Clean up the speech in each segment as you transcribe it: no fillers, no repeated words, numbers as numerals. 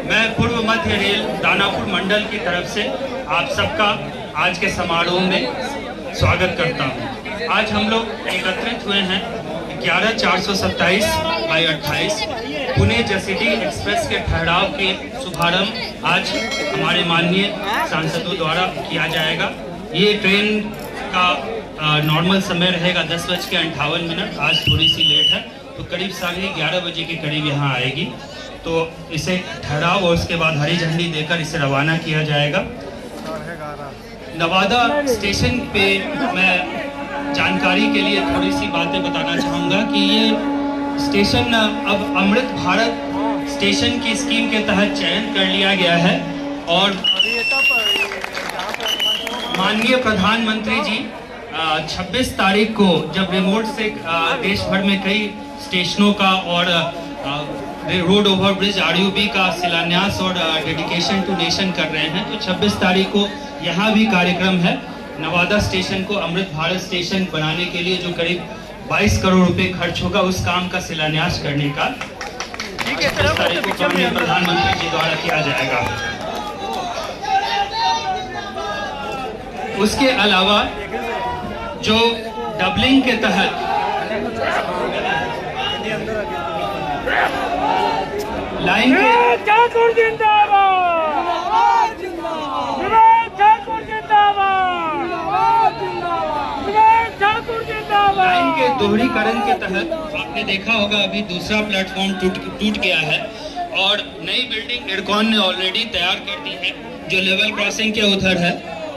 मैं पूर्व मध्य रेल दानापुर मंडल की तरफ से आप सबका आज के समारोह में स्वागत करता हूं। आज हम लोग एकत्रित हुए हैं 11/427/28 पुणे जसीडीह एक्सप्रेस के ठहराव के शुभारंभ आज हमारे माननीय सांसदों द्वारा किया जाएगा। ये ट्रेन का नॉर्मल समय रहेगा 10:58। आज थोड़ी सी लेट है, तो करीब 11:30 बजे के करीब यहाँ आएगी। तो इसे ठहराव और उसके बाद हरी झंडी देकर इसे रवाना किया जाएगा। नवादा स्टेशन पे मैं जानकारी के लिए थोड़ी सी बातें बताना चाहूँगा कि ये स्टेशन अब अमृत भारत स्टेशन की स्कीम के तहत चयन कर लिया गया है और माननीय प्रधानमंत्री जी 26 तारीख को जब रिमोट से देश भर में कई स्टेशनों का और रोड ओवर ब्रिज RUB का शिलान्यास और डेडिकेशन टू नेशन कर रहे हैं, तो 26 तारीख को यहाँ भी कार्यक्रम है। नवादा स्टेशन को अमृत भारत स्टेशन बनाने के लिए जो करीब 22 करोड़ रुपए खर्च होगा, उस काम का शिलान्यास करने का 26 तारीख को माननीय प्रधानमंत्री जी द्वारा किया जाएगा। उसके अलावा जो डबलिंग के तहत लाइन ठाकुर जिंदाबाद, ठाकुर जिंदाबाद, ठाकुर जिंदाबाद। लाइन के दोहरीकरण के तहत आपने देखा होगा अभी दूसरा प्लेटफॉर्म टूट गया है और नई बिल्डिंग एडकॉन ने ऑलरेडी तैयार कर दी है। जो लेवल क्रॉसिंग के उधर है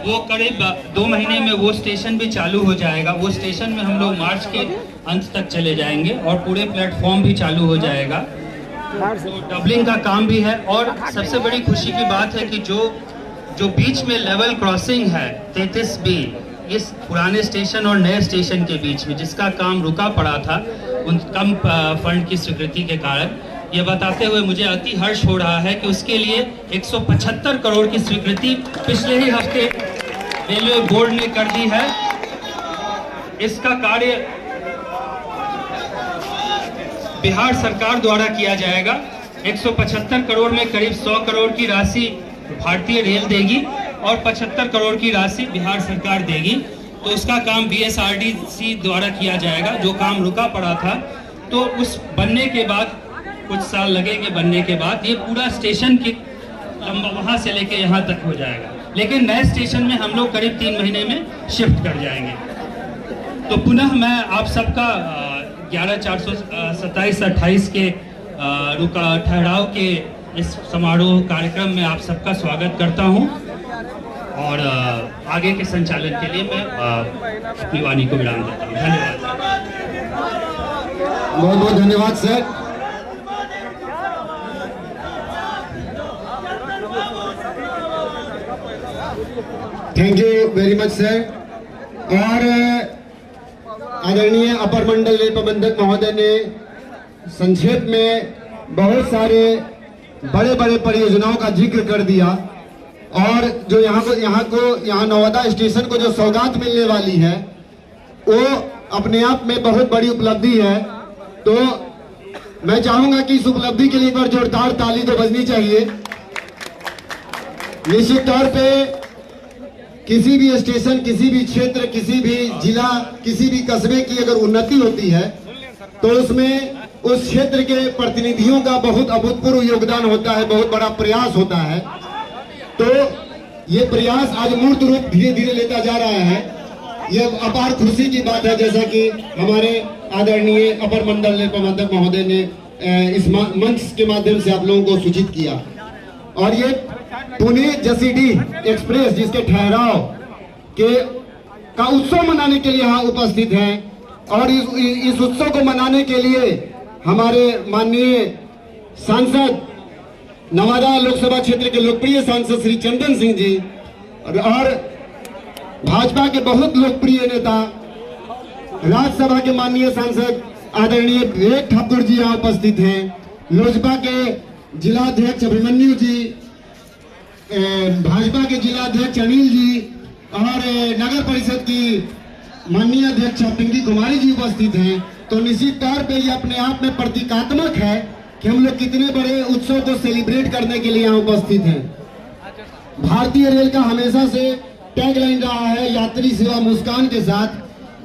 वो करीब 2 महीने में वो स्टेशन भी चालू हो जाएगा। वो स्टेशन में हम लोग मार्च के अंत तक चले जाएंगे और पूरे प्लेटफॉर्म भी चालू हो जाएगा। तो डबलिंग का काम भी है और सबसे बड़ी खुशी की बात है कि जो बीच में लेवल क्रॉसिंग है 33B, इस पुराने स्टेशन और नए स्टेशन के बीच में जिसका काम रुका पड़ा था उन कम फंड की स्वीकृति के कारण, ये बताते हुए मुझे अति हर्ष हो रहा है कि उसके लिए 175 करोड़ की स्वीकृति पिछले ही हफ्ते रेलवे बोर्ड ने कर दी है। इसका कार्य बिहार सरकार द्वारा किया जाएगा। 175 करोड़ में करीब 100 करोड़ की राशि भारतीय रेल देगी और 75 करोड़ की राशि बिहार सरकार देगी। तो उसका काम BSRDC द्वारा किया जाएगा। जो काम रुका पड़ा था तो उस बनने के बाद कुछ साल लगेंगे, बनने के बाद ये पूरा स्टेशन की लंबा वहां से लेके यहाँ तक हो जाएगा। लेकिन नए स्टेशन में हम लोग करीब 3 महीने में शिफ्ट कर जाएंगे। तो पुनः मैं आप सबका 11/427/28 के ठहराव के इस समारोह कार्यक्रम में आप सबका स्वागत करता हूं और आगे के संचालन के लिए मैं अपनी वाणी को विराम देता हूं। धन्यवाद। बहुत बहुत धन्यवाद sir. Thank you very much sir. और आदरणीय अपर मंडल रेल प्रबंधक महोदय ने संक्षेप में बहुत सारे बड़े बड़े परियोजनाओं का जिक्र कर दिया और जो यहाँ नवादा स्टेशन को जो सौगात मिलने वाली है वो अपने आप में बहुत बड़ी उपलब्धि है। तो मैं चाहूंगा कि इस उपलब्धि के लिए एक बार जोरदार ताली तो बजनी चाहिए। निश्चित तौर पे किसी भी स्टेशन, किसी भी क्षेत्र, किसी भी जिला, किसी भी कस्बे की अगर उन्नति होती है तो उसमें उस क्षेत्र के प्रतिनिधियों का बहुत अभूतपूर्व योगदान होता है, बहुत बड़ा प्रयास होता है। तो ये प्रयास आज मूर्त रूप धीरे धीरे लेता जा रहा है। ये अपार खुशी की बात है, जैसा कि हमारे आदरणीय अपर मंडल रेल प्रबंधक महोदय ने इस मंच के माध्यम से आप लोगों को सूचित किया। और ये पुणे जसीडीह एक्सप्रेस जिसके ठहराव का उत्सव मनाने के लिए यहाँ उपस्थित हैं और इस उत्सव को मनाने के लिए हमारे माननीय सांसद, नवादा लोकसभा क्षेत्र के लोकप्रिय सांसद श्री चंदन सिंह जी और भाजपा के बहुत लोकप्रिय नेता राज्यसभा के माननीय सांसद आदरणीय विवेक ठाकुर जी यहाँ उपस्थित हैं। लोजपा के जिलाध्यक्ष अभिमन्यु जी, भाजपा के जिलाध्यक्ष अनिल जी और नगर परिषद की माननीय अध्यक्ष पिंकी कुमारी जी उपस्थित हैं। तो निश्चित तौर पे ये अपने आप में प्रतीकात्मक है कि हम लोग कितने बड़े उत्सव को सेलिब्रेट करने के लिए यहाँ उपस्थित हैं। भारतीय रेल का हमेशा से टैगलाइन रहा है यात्री सेवा मुस्कान के साथ,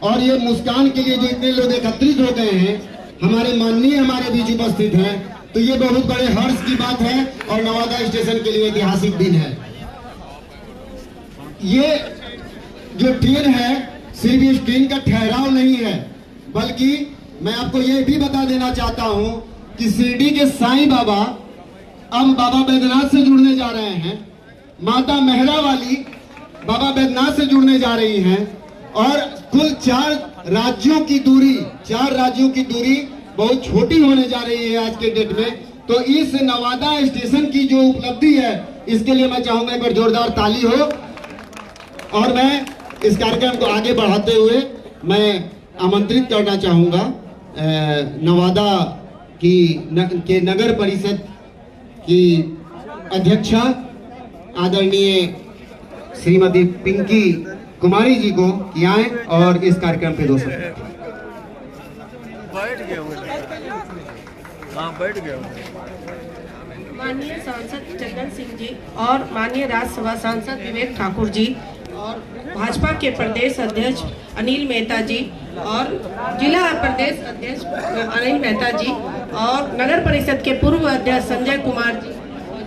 और ये मुस्कान के लिए जो इतने लोग एकत्रित हो गए हैं, हमारे माननीय हमारे बीच उपस्थित हैं, तो ये बहुत बड़े हर्ष की बात है और नवादा स्टेशन के लिए ऐतिहासिक दिन है। ये जो ट्रेन है सिर्फ इस ट्रेन का ठहराव नहीं है, बल्कि मैं आपको ये भी बता देना चाहता हूं कि शिरडी के साईं बाबा अब बाबा बैद्यनाथ से जुड़ने जा रहे हैं, माता मेहरा वाली बाबा बैद्यनाथ से जुड़ने जा रही हैं, और कुल 4 राज्यों की दूरी बहुत छोटी होने जा रही है आज के डेट में। तो इस नवादा स्टेशन की जो उपलब्धि है, इसके लिए मैं चाहूंगा एक बार जोरदार ताली हो। और मैं इस कार्यक्रम को आगे बढ़ाते हुए मैं आमंत्रित करना चाहूंगा नवादा के नगर परिषद की अध्यक्षा आदरणीय श्रीमती पिंकी कुमारी जी को कि आए और इस कार्यक्रम पे 2 शब्द। बैठ गया माननीय सांसद चंदन सिंह जी और माननीय राज्यसभा सांसद विवेक ठाकुर जी और भाजपा के प्रदेश अध्यक्ष अनिल मेहता जी और जिला प्रदेश अध्यक्ष अनिल मेहता जी और नगर परिषद के पूर्व अध्यक्ष संजय कुमार जी,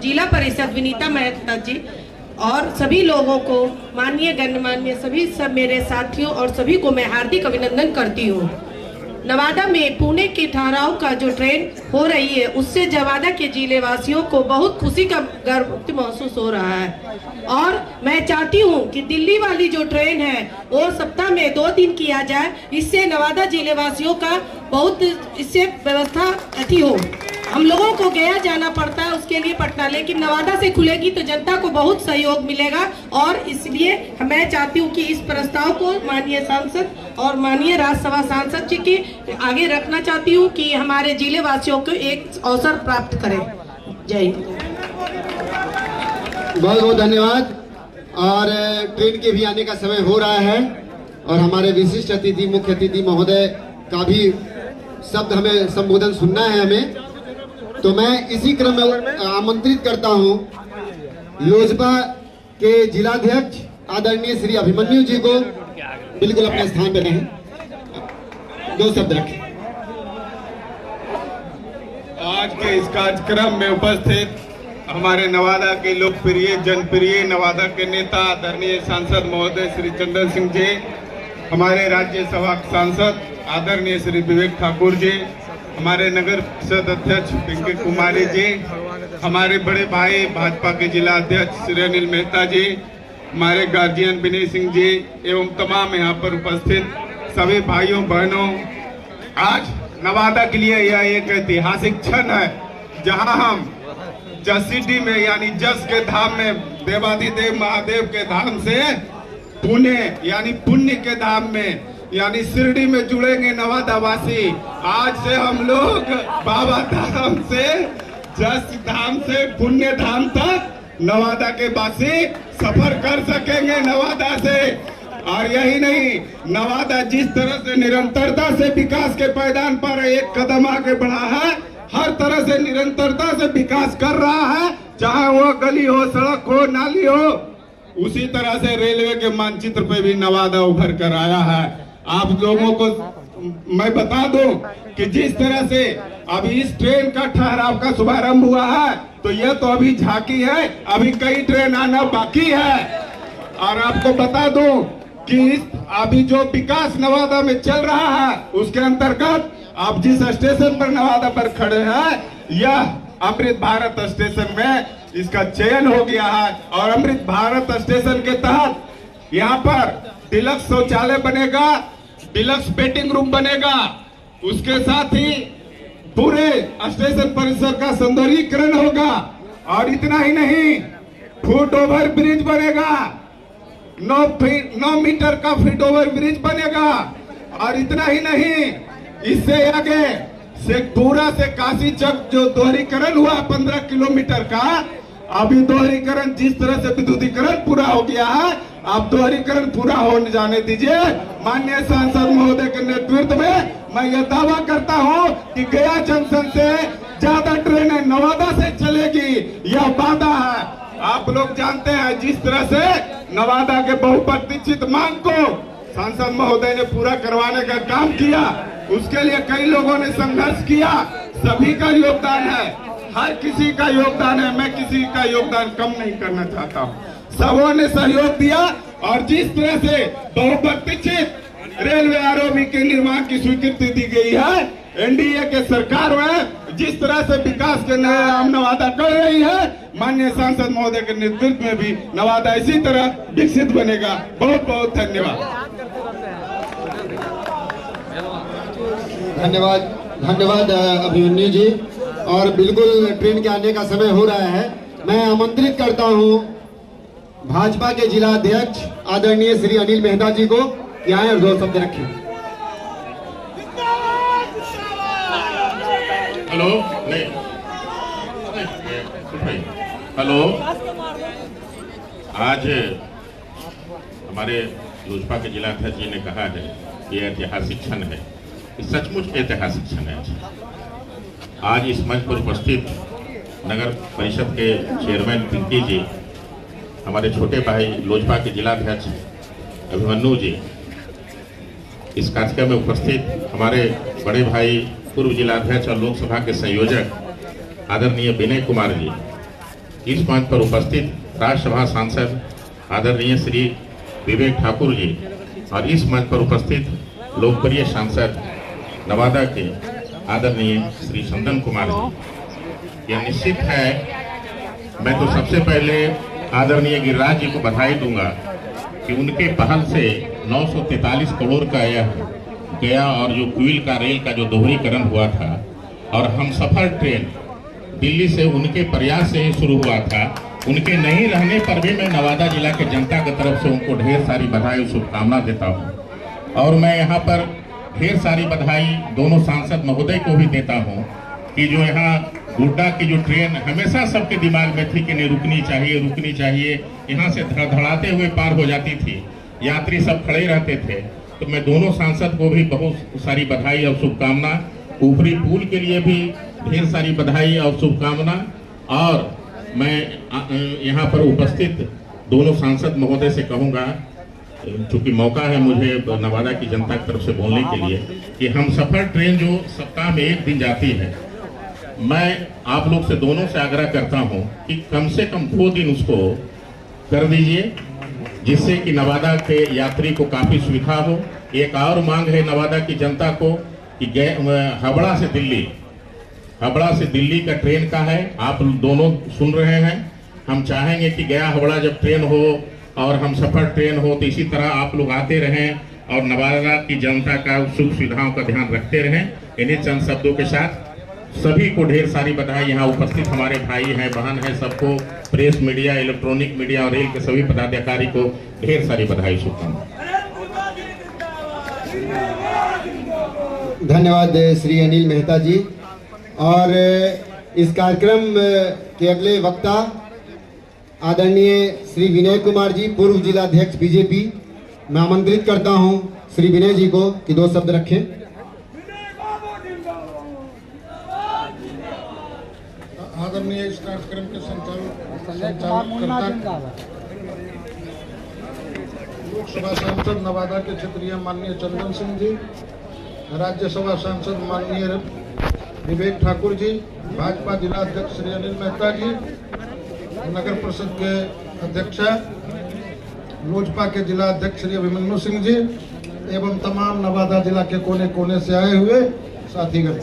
जिला परिषद विनीता मेहता जी और सभी लोगों को, माननीय गणमान्य सभी सब मेरे साथियों और सभी को मैं हार्दिक अभिनंदन करती हूँ। नवादा में पुणे के ठहराव का जो ट्रेन हो रही है, उससे नवादा के जिले वासियों को बहुत खुशी का गर्व महसूस हो रहा है। और मैं चाहती हूँ कि दिल्ली वाली जो ट्रेन है वो सप्ताह में 2 दिन किया जाए, इससे नवादा जिले वासियों का बहुत इससे व्यवस्था अच्छी हो। हम लोगों को गया जाना पड़ता है उसके लिए पटना, लेकिन नवादा से खुलेगी तो जनता को बहुत सहयोग मिलेगा। और इसलिए मैं चाहती हूँ कि इस प्रस्ताव को माननीय सांसद और माननीय राज्यसभा सांसद जी के आगे रखना चाहती हूँ कि हमारे जिले वासियों को एक अवसर प्राप्त करें। जय हिंद। बहुत बहुत धन्यवाद। और ट्रेन के भी आने का समय हो रहा है और हमारे विशिष्ट अतिथि मुख्य अतिथि महोदय का भी शब्द हमें संबोधन सुनना है हमें, तो मैं इसी क्रम में आमंत्रित करता हूं लोजपा के जिलाध्यक्ष आदरणीय श्री अभिमन्यु जी को बिल्कुल अपने स्थान पर रहें, 2 शब्द रखें। आज के इस कार्यक्रम में उपस्थित हमारे नवादा के लोकप्रिय जनप्रिय नवादा के नेता आदरणीय सांसद महोदय श्री चंदन सिंह जी, हमारे राज्यसभा सांसद आदरणीय श्री विवेक ठाकुर जी, हमारे नगर परिषद अध्यक्ष पिंकी कुमारी जी, हमारे बड़े भाई भाजपा के जिला अध्यक्ष श्री अनिल मेहता जी, हमारे गार्जियन विनय सिंह जी एवं तमाम यहाँ पर उपस्थित सभी भाइयों बहनों, आज नवादा के लिए यह एक ऐतिहासिक क्षण है जहां हम जस सिटी में यानी जस के धाम में देवाधिदेव महादेव के धाम से पुणे यानी पुण्य के धाम में यानी शिरडी में जुड़ेंगे नवादा वासी। आज से हम लोग बाबा धाम से जस धाम से पुण्य धाम तक नवादा के वासी सफर कर सकेंगे नवादा से। और यही नहीं, नवादा जिस तरह से निरंतरता से विकास के पायदान पर एक कदम आगे बढ़ा है, हर तरह से निरंतरता से विकास कर रहा है, चाहे वो गली हो, सड़क हो, नाली हो, उसी तरह से रेलवे के मानचित्र पे भी नवादा उभर कर आया है। आप लोगों को मैं बता दूं कि जिस तरह से अभी इस ट्रेन का ठहराव का शुभारंभ हुआ है, तो यह तो अभी झांकी है, अभी कई ट्रेन आना बाकी है। और आपको बता दूं कि अभी जो विकास नवादा में चल रहा है, उसके अंतर्गत आप जिस स्टेशन पर नवादा पर खड़े हैं, यह अमृत भारत स्टेशन में इसका चयन हो गया है। और अमृत भारत स्टेशन के तहत यहाँ पर डिलक्स शौचालय बनेगा, डिलक्स वेटिंग रूम बनेगा, उसके साथ ही पूरे स्टेशन परिसर का सौंदर्यीकरण होगा। और इतना ही नहीं, फुट ओवर ब्रिज बनेगा, 9 मीटर का फुट ओवर ब्रिज बनेगा। और इतना ही नहीं, इससे आगे शेखपुरा से काशी तक जो दोहरीकरण हुआ 15 किलोमीटर का, अभी दोहरीकरण जिस तरह से विद्युतीकरण पूरा हो गया है, आप दोहरीकरण पूरा होने जाने दीजिए। माननीय सांसद महोदय के नेतृत्व में मैं यह दावा करता हूं कि गया जंक्शन से ज्यादा ट्रेनें नवादा से चलेगी, यह वादा है। आप लोग जानते हैं जिस तरह से नवादा के बहुप्रतीक्षित मांग को सांसद महोदय ने पूरा करवाने का काम किया, उसके लिए कई लोगों ने संघर्ष किया। सभी का योगदान है, हर किसी का योगदान है, मैं किसी का योगदान कम नहीं करना चाहता हूँ। सबों ने सहयोग दिया और जिस तरह से बहुप्रतीक्षित रेलवे आरओबी के निर्माण की स्वीकृति दी गई है, एनडीए के सरकार में जिस तरह से विकास के नए नवादा कर रही है, माननीय सांसद महोदय के नेतृत्व में भी नवादा इसी तरह विकसित बनेगा। बहुत बहुत धन्यवाद। धन्यवाद, धन्यवाद अभिमन्यु जी। और बिल्कुल ट्रेन के आने का समय हो रहा है। मैं आमंत्रित करता हूं भाजपा के जिला अध्यक्ष आदरणीय श्री अनिल मेहता जी को कि आए और 2 शब्द रखें। हेलो, हेलो, आज हमारे लोजपा के जिला अध्यक्ष जी ने कहा है कि यह ऐतिहासिक क्षण है। सचमुच ऐतिहासिक क्षण है। आज इस मंच पर उपस्थित नगर परिषद के चेयरमैन पिंकी जी, हमारे छोटे भाई लोजपा के जिला अध्यक्ष अभिमन्यु जी, इस कार्यक्रम में उपस्थित हमारे बड़े भाई पूर्व जिला अध्यक्ष और लोकसभा के संयोजक आदरणीय विनय कुमार जी, इस मंच पर उपस्थित राज्यसभा सांसद आदरणीय श्री विवेक ठाकुर जी और इस मंच पर उपस्थित लोकप्रिय सांसद नवादा के आदरणीय श्री चंदन कुमार जी। यह निश्चित है, मैं तो सबसे पहले आदरणीय गिरिराज जी को बधाई दूंगा कि उनके पहल से 943 करोड़ का यह गया और जो क्विल का रेल का जो दोहरीकरण हुआ था और हम सफर ट्रेन दिल्ली से उनके प्रयास से ही शुरू हुआ था। उनके नहीं रहने पर भी मैं नवादा जिला के जनता की तरफ से उनको ढेर सारी बधाई और शुभकामना देता हूँ। और मैं यहाँ पर ढेर सारी बधाई दोनों सांसद महोदय को भी देता हूँ कि जो यहाँ गोड्डा की जो ट्रेन हमेशा सबके दिमाग में थी कि नहीं रुकनी चाहिए, यहाँ से धड़धड़ाते हुए पार हो जाती थी, यात्री सब खड़े रहते थे। तो मैं दोनों सांसद को भी बहुत सारी बधाई और शुभकामना, ऊपरी पुल के लिए भी ढेर सारी बधाई और शुभकामना। और मैं यहाँ पर उपस्थित दोनों सांसद महोदय से कहूँगा, चूँकि मौका है मुझे नवादा की जनता की तरफ से बोलने के लिए, कि हम सफर ट्रेन जो सप्ताह में 1 दिन जाती है, मैं आप लोग से दोनों से आग्रह करता हूं कि कम से कम 2 दिन उसको कर दीजिए, जिससे कि नवादा के यात्री को काफ़ी सुविधा हो। एक और मांग है नवादा की जनता को कि हावड़ा से दिल्ली का ट्रेन का है, आप दोनों सुन रहे हैं। हम चाहेंगे कि गया हावड़ा जब ट्रेन हो और हम सफर ट्रेन हो तो इसी तरह आप लोग आते रहें और नवादा की जनता का सुख सुविधाओं का ध्यान रखते रहें। इन्हीं चंद शब्दों के साथ सभी को ढेर सारी बधाई। यहाँ उपस्थित हमारे भाई हैं, बहन हैं, सबको, प्रेस मीडिया, इलेक्ट्रॉनिक मीडिया और रेल के सभी पदाधिकारी को ढेर सारी बधाई, शुभकामनाएं। धन्यवाद श्री अनिल मेहता जी। और इस कार्यक्रम के अगले वक्ता आदरणीय श्री विनय कुमार जी, पूर्व जिला अध्यक्ष बीजेपी। मैं आमंत्रित करता हूं श्री विनय जी को कि 2 शब्द रखें। आदरणीय इस कार्यक्रम के संचालककर्ता लोकसभा सांसद नवादा के क्षेत्रीय माननीय चंदन सिंह जी, राज्यसभा सांसद माननीय विवेक ठाकुर जी, भाजपा जिला अध्यक्ष श्री अनिल मेहता जी, नगर परिषद के अध्यक्ष लोजपा के जिला अध्यक्ष श्री अभिमन्यु सिंह जी एवं तमाम नवादा जिला के कोने कोने से आए हुए साथीगण।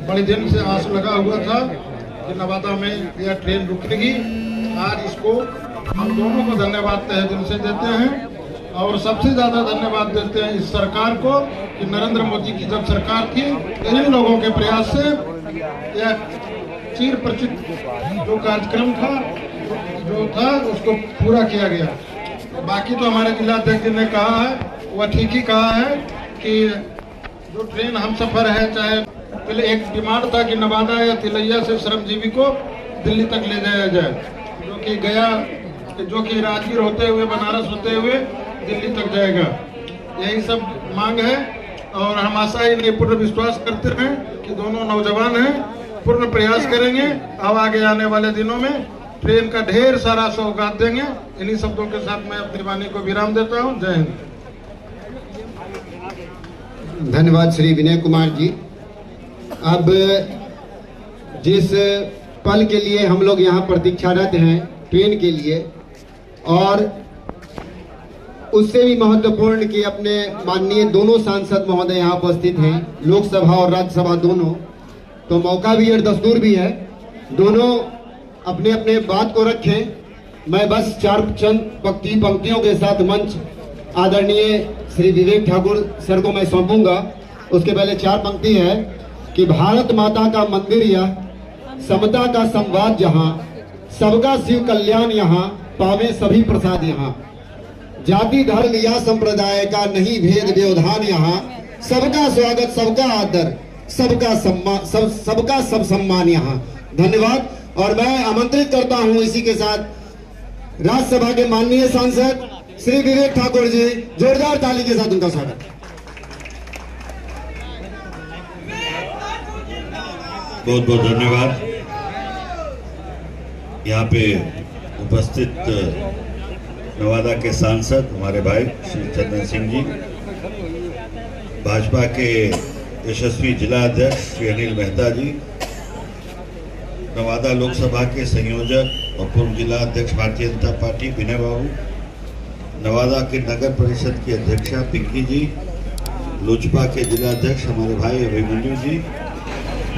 बड़े दिन से आस लगा हुआ था कि नवादा में यह ट्रेन रुकेगी। आज इसको हम दोनों को धन्यवाद तहे दिल से देते हैं और सबसे ज्यादा धन्यवाद देते हैं इस सरकार को कि नरेंद्र मोदी की जब सरकार थी, इन लोगों के प्रयास से यह चिर परिचित जो कार्यक्रम था उसको पूरा किया गया। बाकी तो हमारे जिला अध्यक्ष ने कहा है, वह ठीक ही कहा है कि जो ट्रेन हम सफर है, चाहे एक डिमांड था कि नवादा या तिलैया से श्रमजीवी को दिल्ली तक ले जाया जाए, जो कि राजगीर होते हुए बनारस होते हुए दिल्ली तक जाएगा। यही सब मांग है और हम आशा ही नहीं पूर्ण विश्वास करते हैं कि दोनों नौजवान हैं, पूर्ण प्रयास करेंगे। अब आगे आने वाले दिनों में ट्रेन का ढेर सारा सौगात देंगे। इन्हीं शब्दों के साथ मैं अपनी वाणी को विराम देता हूँ। जय हिंद। धन्यवाद श्री विनय कुमार जी। अब जिस पल के लिए हम लोग यहाँ प्रतीक्षारत हैं ट्रेन के लिए, और उससे भी महत्वपूर्ण कि अपने माननीय दोनों सांसद महोदय यहाँ उपस्थित हैं, लोकसभा और राज्यसभा दोनों, तो मौका भी और दस्तूर भी है, दोनों अपने अपने बात को रखें। मैं बस चंद पंक्तियों के साथ मंच आदरणीय श्री विवेक ठाकुर सर को मैं सौंपूंगा। उसके पहले 4 पंक्ति है कि भारत माता का मंदिर यह, समता का संवाद जहाँ, सबका शिव कल्याण यहाँ, पावे सभी प्रसाद यहाँ, जाति धर्म या संप्रदाय का नहीं भेद व्यवधान यहाँ, सबका स्वागत सबका आदर सबका सम्मान सबका सब सम्मान यहाँ। धन्यवाद। और मैं आमंत्रित करता हूँ इसी के साथ राज्यसभा के माननीय सांसद श्री विवेक ठाकुर जी, जोरदार ताली के साथ उनका स्वागत। बहुत बहुत धन्यवाद। यहाँ पे उपस्थित नवादा के सांसद हमारे भाई श्री चंदन सिंह जी, भाजपा के यशस्वी जिला अध्यक्ष श्री अनिल मेहता जी, नवादा लोकसभा के संयोजक और पूर्व जिला अध्यक्ष भारतीय जनता पार्टी विनय बाबू, नवादा के नगर परिषद की अध्यक्षा पिंकी जी, लोजपा के जिला अध्यक्ष हमारे भाई अभिमन्यु जी,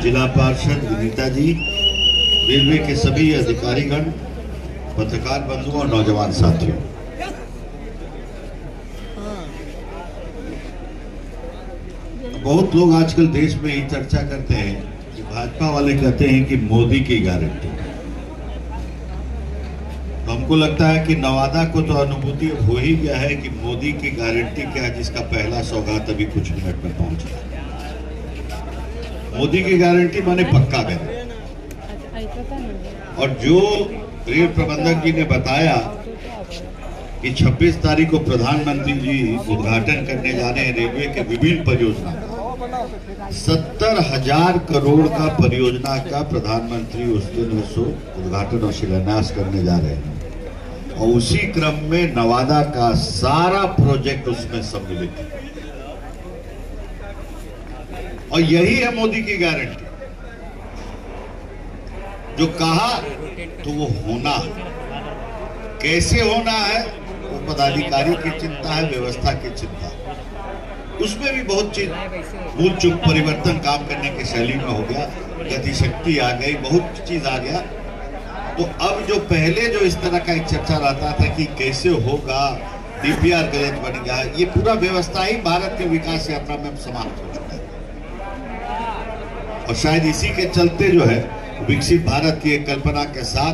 जिला पार्षद विनीता जी, रेलवे के सभी अधिकारीगण, पत्रकार बंधुओं और नौजवान साथियों, बहुत लोग आजकल देश में ये चर्चा करते हैं कि भाजपा वाले कहते हैं कि मोदी की गारंटी। तो हमको लगता है कि नवादा को तो अनुभूति हो ही गया है कि मोदी की गारंटी क्या है, जिसका पहला सौगात अभी कुछ मिनट में पहुंचा। मोदी की गारंटी माने पक्का गारंटी। और जो रेल प्रबंधक जी ने बताया कि 26 तारीख को प्रधानमंत्री जी उद्घाटन करने जा रहे हैं रेलवे के विभिन्न परियोजना, 70,000 करोड़ का परियोजना का प्रधानमंत्री उस दिन उद्घाटन और शिलान्यास करने जा रहे हैं। और उसी क्रम में नवादा का सारा प्रोजेक्ट उसमें सम्मिलित है। और यही है मोदी की गारंटी। जो कहा तो वो होना है। कैसे होना है वो पदाधिकारी की चिंता है, व्यवस्था की चिंता है। उसमें भी बहुत चीज भूल चूक परिवर्तन काम करने की शैली में हो गया, गतिशक्ति आ गई, बहुत चीज आ गया। तो अब जो पहले जो इस तरह का एक चर्चा रहता था कि कैसे होगा, डीपीआर गलत बन गया, ये पूरा व्यवस्था ही भारत के विकास यात्रा में समाप्त हो चुका है। और शायद इसी के चलते जो है विकसित भारत की एक कल्पना के साथ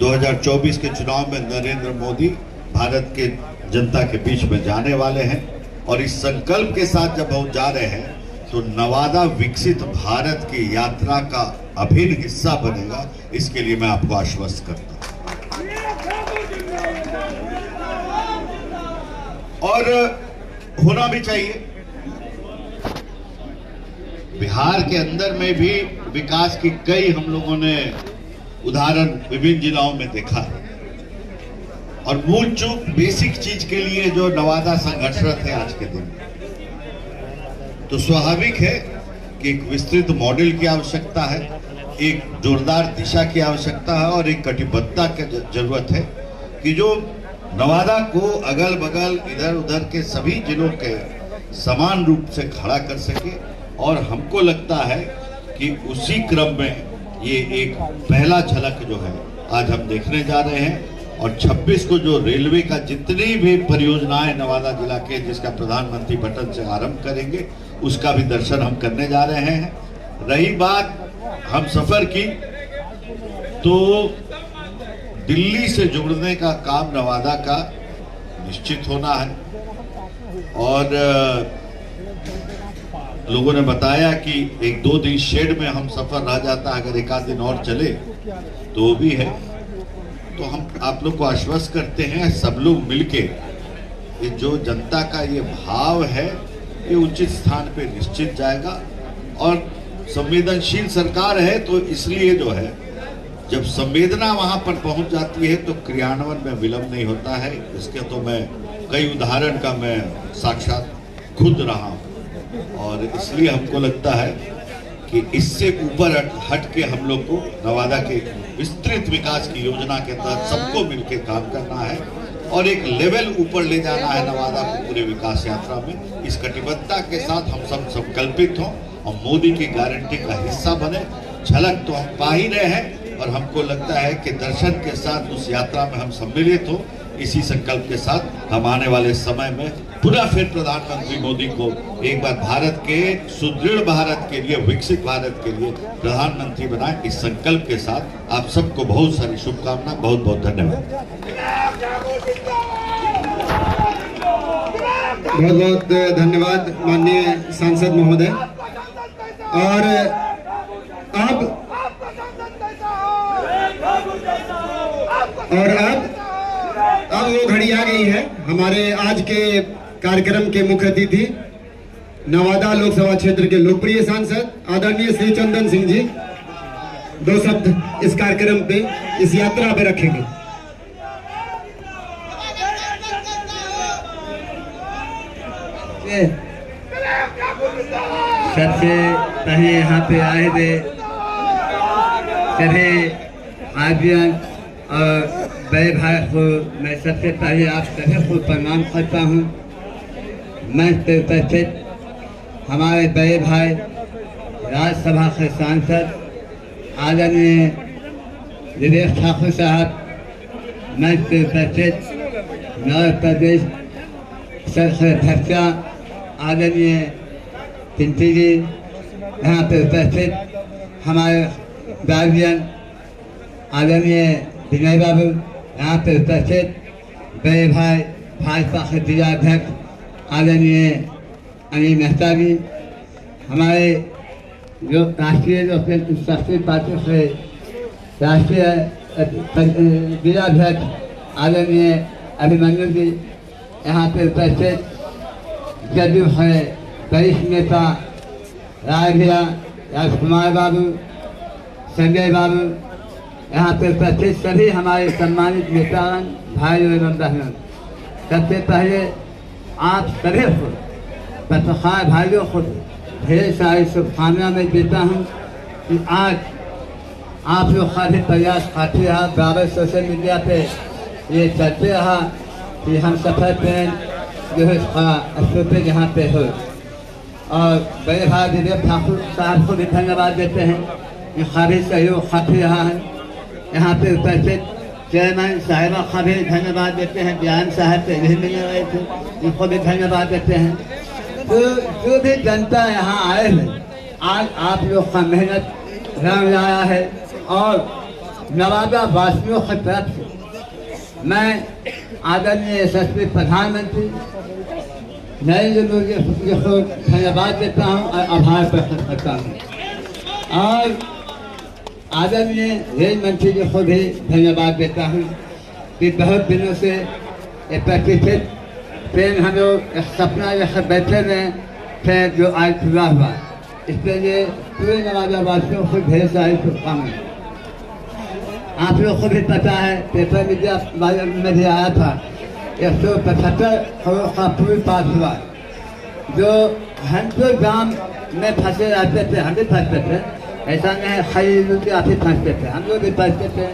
2024 के चुनाव में नरेंद्र मोदी भारत के जनता के बीच में जाने वाले हैं। और इस संकल्प के साथ जब हम जा रहे हैं तो नवादा विकसित भारत की यात्रा का अभिन्न हिस्सा बनेगा, इसके लिए मैं आपको आश्वस्त करता हूं। और होना भी चाहिए। बिहार के अंदर में भी विकास की कई हम लोगों ने उदाहरण विभिन्न जिलाओं में देखा है। और मूल चूक बेसिक चीज के लिए जो नवादा संघर्षरत है आज के दिन, तो स्वाभाविक है कि एक विस्तृत मॉडल की आवश्यकता है, एक जोरदार दिशा की आवश्यकता है और एक कटिबद्धता की जरूरत है कि जो नवादा को अगल बगल इधर उधर के सभी जिलों के समान रूप से खड़ा कर सके। और हमको लगता है कि उसी क्रम में ये एक पहला झलक जो है आज हम देखने जा रहे हैं। और 26 को जो रेलवे का जितनी भी परियोजनाएं नवादा जिला के जिसका प्रधानमंत्री बटन से आरंभ करेंगे, उसका भी दर्शन हम करने जा रहे हैं। रही बात हम सफर की, तो दिल्ली से जुड़ने का काम नवादा का निश्चित होना है। और लोगों ने बताया कि 1-2 दिन शेड में हम सफर रह जाता, अगर एक आध दिन और चले तो वो भी है। तो हम आप लोग को आश्वस्त करते हैं, सब लोग मिलके ये जो जनता का ये भाव है ये उचित स्थान पे निश्चित जाएगा। और संवेदनशील सरकार है तो इसलिए जो है जब संवेदना वहां पर पहुंच जाती है तो क्रियान्वयन में विलंब नहीं होता है। इसके तो मैं कई उदाहरण का मैं साक्षात खुद रहा हूं और इसलिए हमको लगता है कि इससे ऊपर हट के हम लोग को नवादा के विस्तृत विकास की योजना के तहत सबको मिलकर काम करना है और एक लेवल ऊपर ले जाना है नवादा को पूरे विकास यात्रा में। इस कटिबद्धता के साथ हम सब संकल्पित हों और मोदी की गारंटी का हिस्सा बने। झलक तो हम पा ही रहे हैं और हमको लगता है कि दर्शन के साथ उस यात्रा में हम सम्मिलित हो। इसी संकल्प के साथ हम आने वाले समय में पुनः फिर प्रधानमंत्री मोदी को एक बार भारत के सुदृढ़ भारत के लिए, विकसित भारत के लिए प्रधानमंत्री बनाए। इस संकल्प के साथ आप सबको बहुत सारी शुभकामना, बहुत बहुत धन्यवाद। बहुत बहुत धन्यवाद माननीय सांसद महोदय। और अब वो घड़ी आ गई है। हमारे आज के कार्यक्रम के मुख्य अतिथि नवादा लोकसभा क्षेत्र के लोकप्रिय सांसद आदरणीय श्री चंदन सिंह जी 2 शब्द इस कार्यक्रम पे, इस यात्रा पे रखेंगे। सबसे पहले यहाँ पे आए हुए सभी आदिवासी और बड़े भाई को मैं सबसे पहले आप सभी को प्रणाम करता हूँ। मंच पर उपस्थित हमारे बड़े भाई राज्यसभा के सांसद आदरणीय विवेक ठाकुर साहब, मंच पर उपस्थित नौ प्रदेश सरकार अध्यक्ष आदरणीय पिंटी जी, यहाँ पर उपस्थित हमारे गार्जियन आदरणीय विनय बाबू, यहाँ पर उपस्थित बड़े भाई भाजपा के जिलाध्यक्ष आदरणीय अनिल मेहता जी, हमारे जो राष्ट्रीय लोकतांत्रिक पार्टी से राष्ट्रीय जिलाध्यक्ष आदरणीय अभिमन्यु जी, यहाँ पर उपस्थित जदयू है वरिष्ठ नेता राय भैया, राजकुमार बाबू, संजय बाबू, यहाँ पर उपस्थित सभी हमारे सम्मानित नेतागण, भाइयों एवं बहनों, सबसे पहले आप सभी को, पत्रकार भाइयों को ढेर सारी शुभकामनाएं मैं देता हूँ कि आज आप लोग काफ़ी प्रयास करते रहा। बराबर सोशल मीडिया पे ये चलते रहा कि हम सफर ट्रेन जो है स्टॉपेज यहाँ पे हो। और बड़े भाई विवेक ठाकुर साहब को भी धन्यवाद देते हैं कि काफ़ी सहयोग काफ़ी रहा है। यहाँ पे उपस्थित चेयरमैन साहिबा का भी धन्यवाद देते हैं। बयान साहब से भी मिलने रहे थे, उनको भी धन्यवाद देते हैं। तो जो भी जनता यहाँ आए हैं, आज आप लोग का मेहनत रंग लाया है और नवादा वासियों की तरफ से मैं आदरणीय यशस्वी प्रधानमंत्री नरेंद्र मोदी को धन्यवाद देता हूँ और आभार प्रकट करता हूँ। और आदरणीय रेल मंत्री जी को भी धन्यवाद देता हूँ कि बहुत दिनों से ये प्रतिष्ठित ट्रेन हम लोग सपना जैसे बैठे हुए ट्रेन जो आज खुला हुआ, इसके लिए पूरे नवादा वासियों को ढेर सारी शुभकामनाएं। आप लोग को भी पता है, पेपर मीडिया में भी आया था, 175 करोड़ का पुल पास हुआ, जो घंटों जाम में फंसे रहते थे। हम भी फंसते थे, ऐसा नहीं खाली आप ही फंसते थे, हम लोग भी फंसते थे,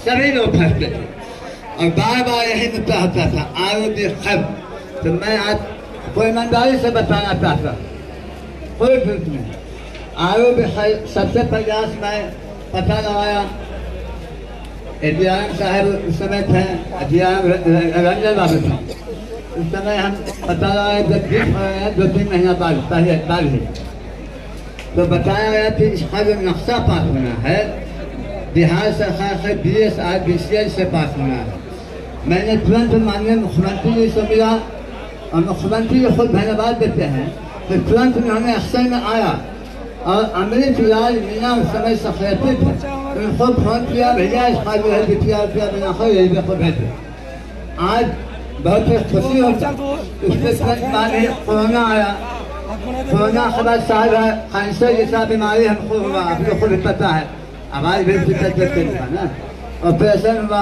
सभी लोग फंसते थे और बार बार यही मुद्दा होता था आरोपी खब। तो मैं आज कोई ईमानदारी से बताना चाहता हूँ, कोई झूठ नहीं, आरोपी सबसे प्रयास मैं पता लगाया। एडीआरएम साहब उस समय थे, रंजन बाबू थे, उस समय हम पता लगाए जब जिस 2-3 महीना बाद पहले तो बताया गया कि इसका जो नक्शा पास होना है बिहार सरकार से BSR-BCL से पास होना है। मैंने तुरंत माननीय मुख्यमंत्री जी से मिला और मुख्यमंत्री जी खुद धन्यवाद देते हैं कि तुरंत उन्होंने एक्शन में आया और अमृत लाल मीना उस समय सेक्रेटरी थे, उनको फोन किया, भैया इसका जो है रुपया बनाकर रेलवे को भेजो। आज बहुत खुशी होता, उसके तुरंत बाद कोरोना आया कोरोना के बाद साल भर कैंसर जैसा बीमारी हमको हुआ, आपको खुद पता है, हमारी भी शिद्दत था ना, ऑपरेशन हुआ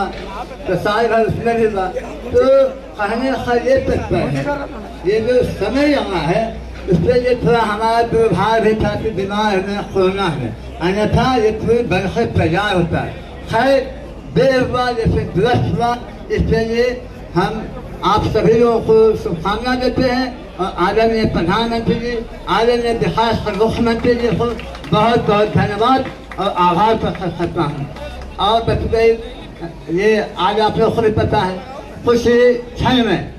तो साल भर उसमें भी हुआ। तो कहने का ये तक है, ये जो समय यहाँ है उससे ये थोड़ा हमारा दुर्भाग्य भी था कि बीमार है कोरोना है, अन्यथा ये पूरी बरखत तैयार होता है। खैर देर हुआ जैसे दुरुस्त हुआ, इसके लिए हम आप सभी लोगों को शुभकामना देते हैं और आदरणीय प्रधानमंत्री जी, आदरणीय विकास के मुख्यमंत्री जी को बहुत बहुत धन्यवाद और आभार प्रकट करता हूँ। और बच्चे ये आज आप लोग को भी पता है, कुछ क्षण में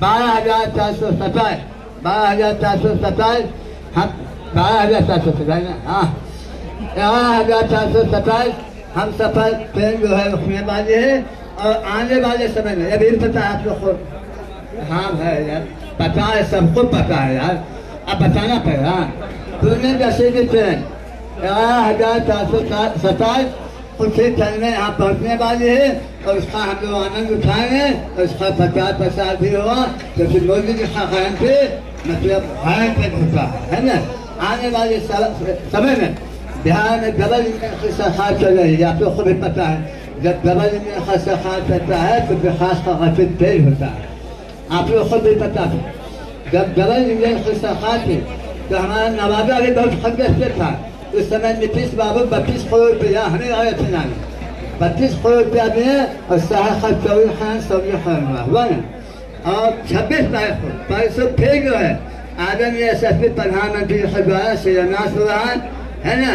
12,427 हम 12,427 हाँ 11,427 हम सफर ट्रेन जो है रुकने वाले हैं और आने वाले समय में अभी पता है आप लोग को, हाँ है यार पता है, सबको पता है यार, अब बताना पड़ेगा। पुणे जैसे भी ट्रेन 11,427 कुछ ही क्षण में यहाँ पहुँचने वाली है और उसका हम लोग आनंद उठाएंगे और उसका प्रचार प्रसार भी होगा, क्योंकि मोदी जी का कारण पे मतलब भयंकर होता है ना। आने वाले समय में बिहार में डबल इंजन की सरकार चल रही है, आप लोग को भी पता है। जब डबल इंजन का सरकार चलता है तो विकास का गति तेज होता है, आप लोग को भी पता है। जब डबल इंजन की सरकार थी तो हमारा नवादा भी बहुत खतरे था। उस समय नीतीश बाबू 32 करोड़ रुपया हमें आए थे ना, 32 करोड़ रुपया दिए और शाह का 24 खान सब्जी खाना हुआ ना। और 26 तारीख को परसों फिर जो है आदरणीय यशस्वी प्रधानमंत्री के द्वारा शिलान्यास हो रहा है ना।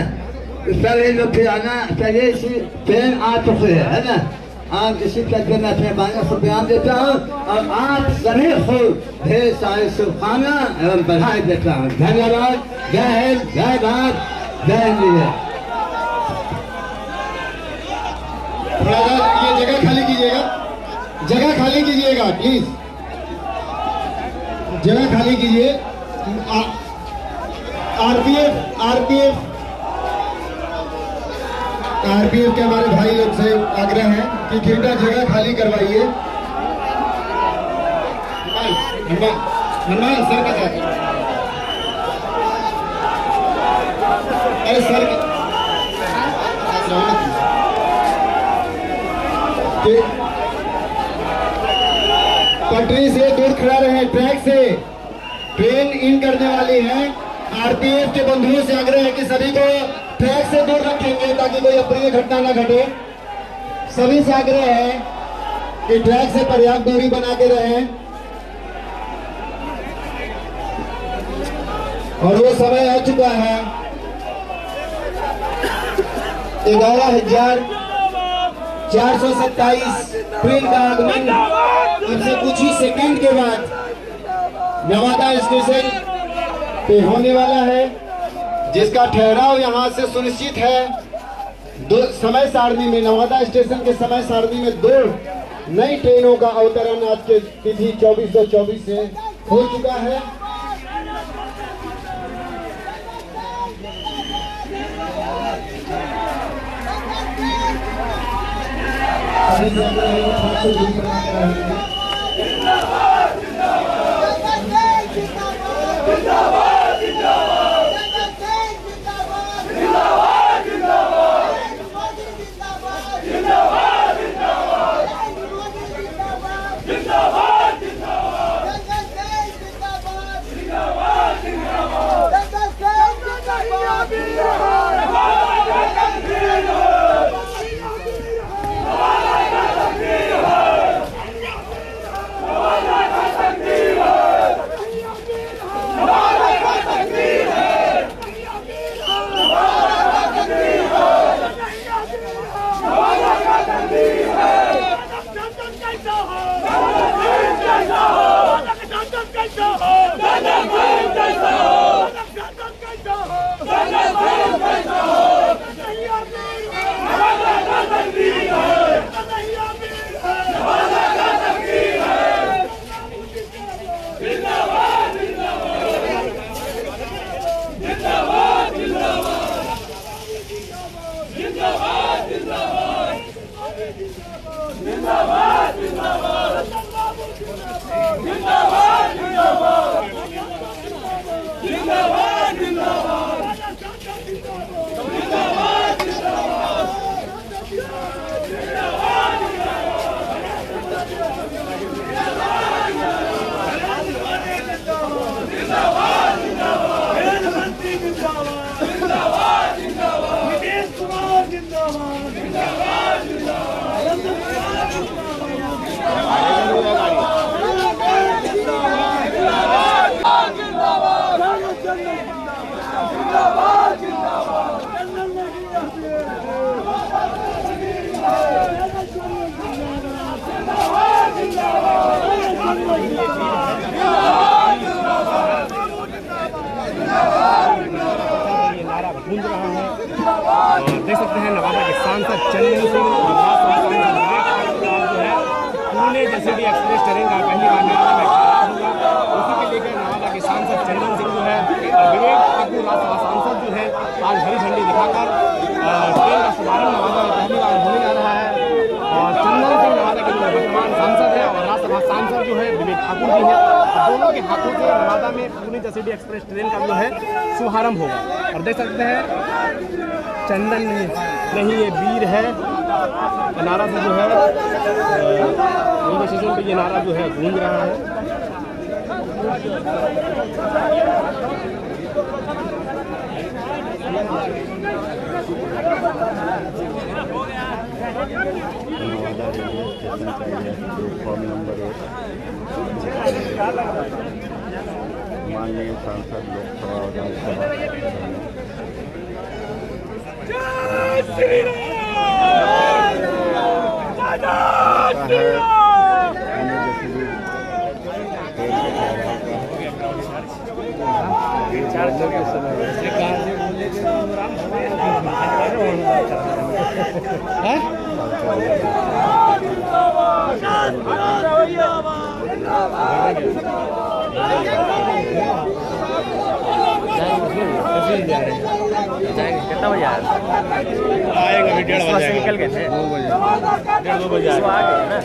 सभी लोग फिर आना चाहिए, इसी ट्रेन आ चुकी है ना। आप इसी करके मैं अपने बारे को बयान देता हूँ और आप सभी को ढेर सारी शुभकामना एवं बधाई देता हूँ। धन्यवाद। जय हिंद, जय भारत, जय इंडिया। ये जगह खाली कीजिएगा, जगह खाली कीजिएगा प्लीज, जगह खाली कीजिए। आरपीएफ के हमारे भाई लोग से आग्रह है कि कृपया जगह खाली करवाइए। हनुमान सर का साथ, अरे सर पटरी से दूर खड़ा रहे, ट्रैक से ट्रेन इन करने वाली है। आरपीएफ के बंधुओं से आग्रह है कि सभी को ट्रैक से दूर रखेंगे ताकि कोई अप्रिय घटना न घटे। सभी से आग्रह है कि ट्रैक से पर्याप्त दूरी बना के रहें। और वो समय आ चुका है 11,427 ट्रेन का आगमन अब से कुछ ही सेकंड के बाद नवादा स्टेशन पे होने वाला है, जिसका ठहराव यहाँ से सुनिश्चित है। समय सारणी में नवादा स्टेशन के समय सारणी में 2 नई ट्रेनों का अवतरण आज के तिथि 24/2/24 से हो चुका है। जिंदाबाद चंदन सिंह जो है पुणे जसीडी एक्सप्रेस ट्रेन का पहली बार नवादा में खड़ा होगा। उसी के लेकर नवादा के सांसद चंदन सिंह जो है विवेक ठाकुर राज्यसभा सांसद जो है आज हरी झंडी दिखाकर ट्रेन का शुभारंभ नवादा में पहली बार होने जा रहा है। और चंदन सिंह नवादा के जो वर्तमान सांसद है और राज्यसभा सांसद जो है विवेक ठाकुर जी है, दोनों के हाथों से नवादा में पुणे जसीडी एक्सप्रेस ट्रेन का जो है शुभारंभ होगा। और देख सकते हैं चंदन नहीं ये वीर है नारा से जो है रेलवे स्टेशन पे ये नारा जो है गूंज रहा है। नवादा रेलवे स्टेशन का यह प्लेटफॉर्म नंबर 1 माननीय सांसद लोकसभा और राज्यसभा कितना बजे आएगा? अभी 1:30 बजे निकल गए थे, 2 बजे आ गए ना,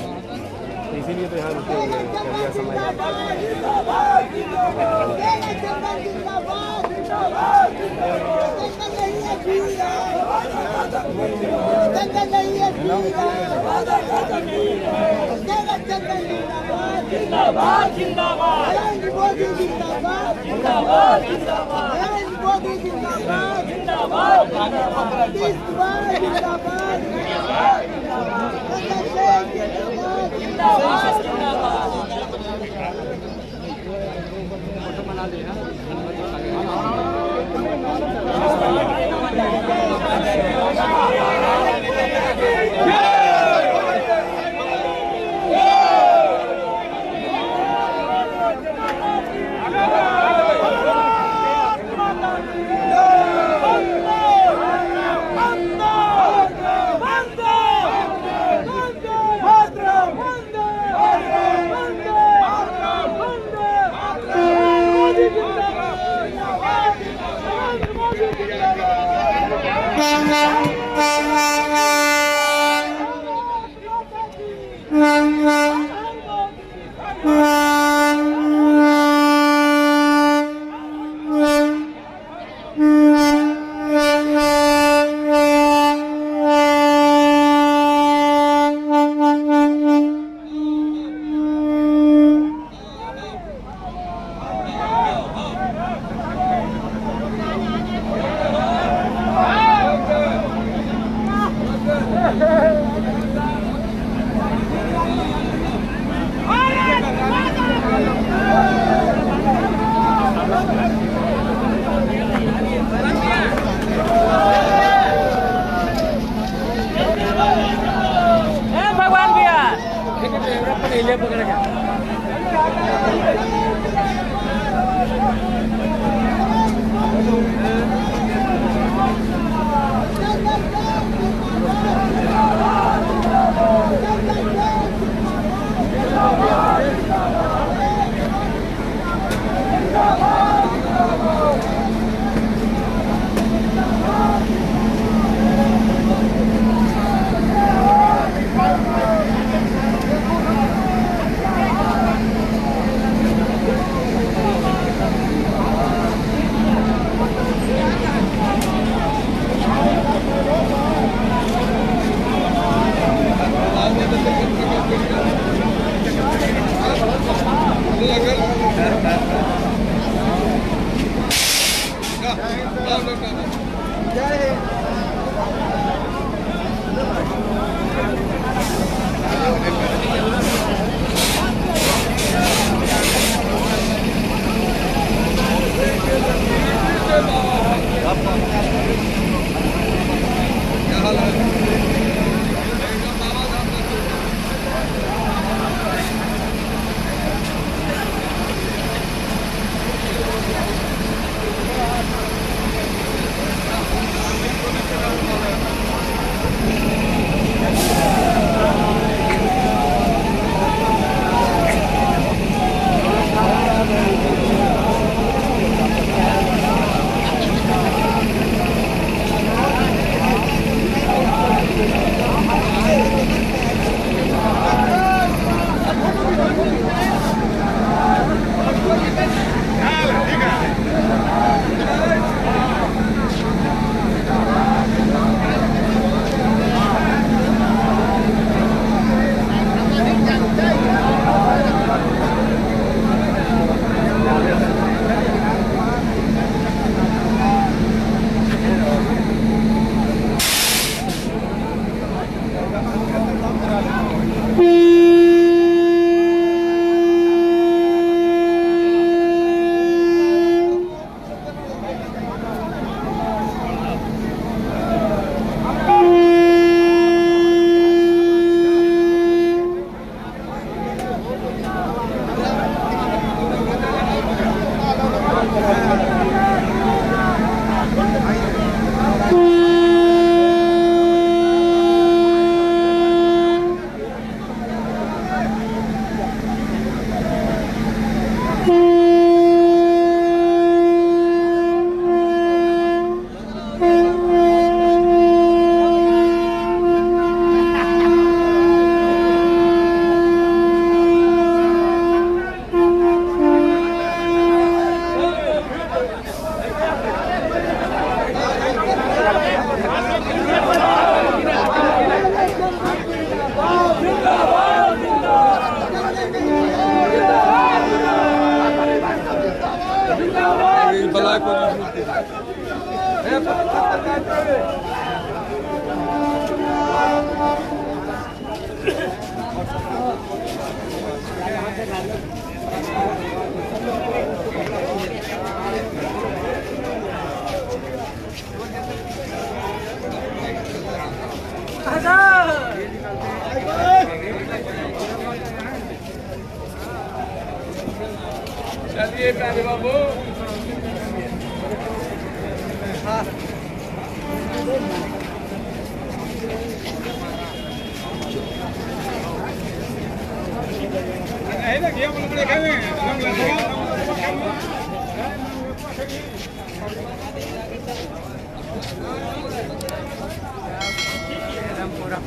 इसीलिए तो यहाँ रुके हुए समय। चलिए प्यारे बाबू पूरा